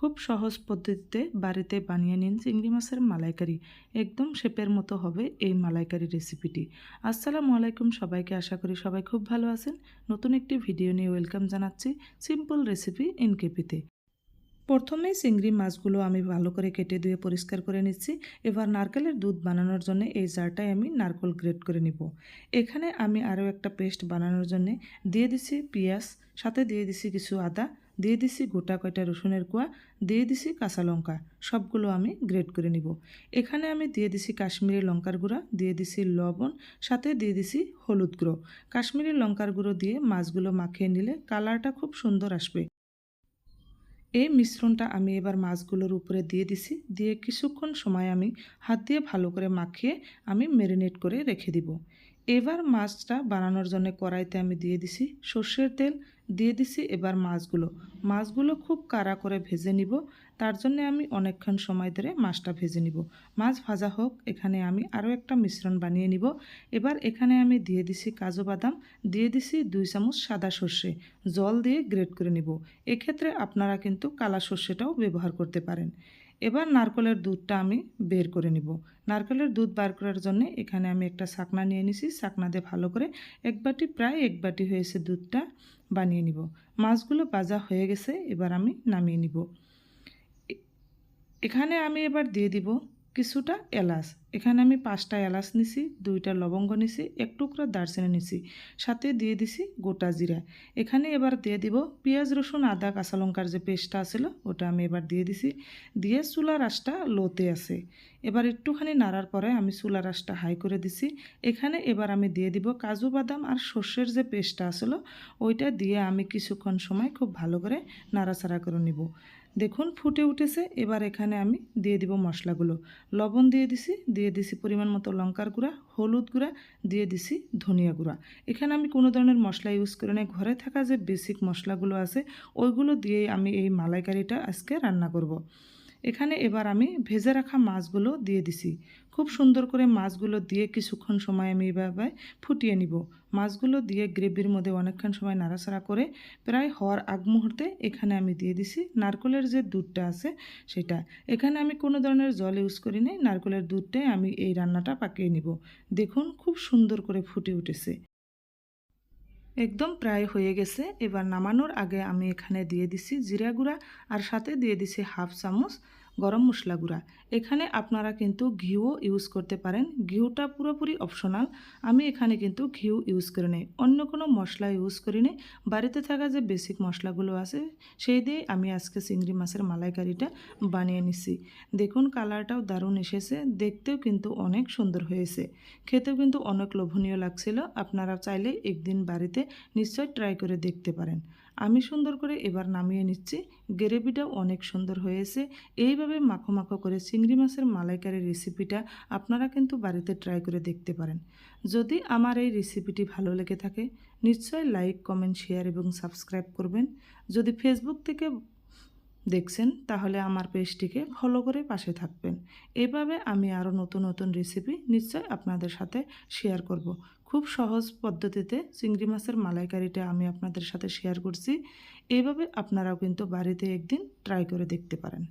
খুব সহজ পদ্ধতিতে বাড়িতে বানিয়ে নিন চিংড়ি মাছের মালাইকারি। একদম শেপের মতো হবে এই মালাইকারি রেসিপিটি। আসসালামু আলাইকুম সবাইকে, আশা করি সবাই খুব ভালো আছেন। নতুন একটি ভিডিও নিয়ে ওয়েলকাম জানাচ্ছি সিম্পল রেসিপি ইনকেপিতে। প্রথমেই চিংড়ি মাছগুলো আমি ভালো করে কেটে ধুয়ে পরিষ্কার করে নিচ্ছি। এবার নারকেলের দুধ বানানোর জন্য এই জারটায় আমি নারকেল গ্রেট করে নিব। এখানে আমি আরও একটা পেস্ট বানানোর জন্য দিয়ে দিছি পেঁয়াজ, সাথে দিয়ে দিছি কিছু আদা, দিয়ে দিছি গোটা কয়টা রসুনের কোয়া, দিয়ে দিছি কাঁচা লঙ্কা। সবগুলো আমি গ্রেট করে নিব। এখানে আমি দিয়ে দিছি কাশ্মীরি লঙ্কার গুঁড়া, দিয়ে দিছি লবণ, সাথে দিয়ে দিছি হলুদ গুঁড়ো। কাশ্মীরি লঙ্কার গুঁড়ো দিয়ে মাছগুলো মাখিয়ে নিলে কালারটা খুব সুন্দর আসবে। এই মিশ্রণটা আমি এবার মাছগুলোর উপরে দিয়ে দিছি, দিয়ে কিছুক্ষণ সময় আমি হাত দিয়ে ভালো করে মাখিয়ে আমি ম্যারিনেট করে রেখে দিব। এবার মাছটা বানানোর জন্য কড়াইতে আমি দিয়ে দিছি সর্ষের তেল, দিয়ে দিছি এবার মাছগুলো খুব কাড়া করে ভেজে নিব। তার জন্য আমি অনেকক্ষণ সময় ধরে মাছটা ভেজে নিব। মাছ ভাজা হোক, এখানে আমি আরও একটা মিশ্রণ বানিয়ে নিব। এবার এখানে আমি দিয়ে দিছি কাজু বাদাম, দিয়ে দিছি 2 চামচ সাদা সর্ষে, জল দিয়ে গ্রেট করে নিব। এক্ষেত্রে আপনারা কিন্তু কালা সর্ষেটাও ব্যবহার করতে পারেন। এবার নারকেলের দুধটা আমি বের করে নিব। নারকেলের দুধ বার করার জন্য এখানে আমি একটা ছাকনা নিয়ে নিছি। ছাকনা দিয়ে ভালো করে প্রায় এক বাটি হয়েছে দুধটা বানিয়ে নিব। মাছগুলো ভাজা হয়ে গেছে, এবার আমি নামিয়ে নিব। এখানে আমি এবার দিয়ে দিব কিছুটা এলাচ। এখানে আমি 5টা এলাচ নিছি, 2টা লবঙ্গ নিছি, 1 টুকরা দারচিনি নিছি, সাথে দিয়ে দিছি গোটা জিরা। এখানে এবার দিয়ে দিব পেঁয়াজ রসুন আদা কাঁচা লঙ্কার যে পেস্টটা ছিল ওটা আমি এবার দিয়ে দিছি। দিয়ে চুলার আঁচটা লোতে আছে। এবার একটুখানি নাড়ার পরে আমি চুলার আঁচটা হাই করে দিছি। এখানে এবার আমি দিয়ে দিব কাজু বাদাম আর সর্ষের যে পেস্টটা আসলো ওইটা দিয়ে আমি কিছুক্ষণ সময় খুব ভালো করে নাড়াচাড়া করে নিব। দেখুন ফুটে উঠেছে। এবার এখানে আমি দিয়ে দিব মশলাগুলো। লবণ দিয়ে দিছি পরিমাণ মতো লঙ্কার গুঁড়া, হলুদ গুঁড়া, দিয়ে দিছি ধনিয়া গুঁড়া। এখানে আমি কোনো ধরনের মশলা ইউজ করে নাই, ঘরে থাকা যে বেসিক মশলাগুলো আছে ওইগুলো দিয়েই আমি এই মালাইকারিটা আজকে রান্না করব। এখানে এবার আমি ভেজে রাখা মাছগুলো দিয়ে দিছি। খুব সুন্দর করে মাছগুলো দিয়ে কিছুক্ষণ সময় আমি এভাবে ফুটিয়ে নিব। মাছগুলো দিয়ে গ্রেভির মধ্যে অনেকক্ষণ সময় নাড়াচাড়া করে প্রায় হওয়ার আগ মুহূর্তে এখানে আমি দিয়ে দিছি নারকেলের যে দুধটা আছে সেটা। এখানে আমি কোনো ধরনের জল ইউজ করি নাই, নারকেলের দুধটাই আমি এই রান্নাটা পাকিয়ে নিব। দেখুন খুব সুন্দর করে ফুটে উঠেছে, একদম প্রায় হয়ে গেছে। এবার নামানোর আগে আমি এখানে দিয়ে দিছি জিরা গুঁড়া, আর সাথে দিয়ে দিছি 1/2 চামচ গরম মশলা গুঁড়া। এখানে আপনারা কিন্তু ঘিও ইউজ করতে পারেন, ঘিউটা পুরোপুরি অপশনাল। আমি এখানে কিন্তু ঘিউ ইউজ করে নেই, অন্য কোনো মশলা ইউজ করি নেই। বাড়িতে থাকা যে বেসিক মশলাগুলো আছে সেই দিয়ে আমি আজকে চিংড়ি মাছের মালাইকারিটা বানিয়ে নিছি। দেখুন কালারটাও দারুণ এসেছে, দেখতেও কিন্তু অনেক সুন্দর হয়েছে, খেতেও কিন্তু অনেক লোভনীয় লাগছিল। আপনারা চাইলে একদিন বাড়িতে নিশ্চয় ট্রাই করে দেখতে পারেন। আমি সুন্দর করে এবার নামিয়ে নিচ্ছি। গ্রেভিটাও অনেক সুন্দর হয়েছে। এইভাবে মাখো মাখো করে চিংড়ি মাছের মালাইকারি রেসিপিটা আপনারা কিন্তু বাড়িতে ট্রাই করে দেখতে পারেন। যদি আমার এই রেসিপিটি ভালো লেগে থাকে নিশ্চয় লাইক কমেন্ট শেয়ার এবং সাবস্ক্রাইব করবেন। যদি ফেসবুক থেকে দেখছেন তাহলে আমার পেজটিকে ফলো করে পাশে থাকবেন। এভাবে আমি আরও নতুন নতুন রেসিপি নিশ্চয় আপনাদের সাথে শেয়ার করব। খুব সহজ পদ্ধতিতে চিংড়ি মাছের মালাইকারিটা আমি আপনাদের সাথে শেয়ার করছি। এইভাবে আপনারাও কিন্তু বাড়িতে একদিন ট্রাই করে দেখতে পারেন।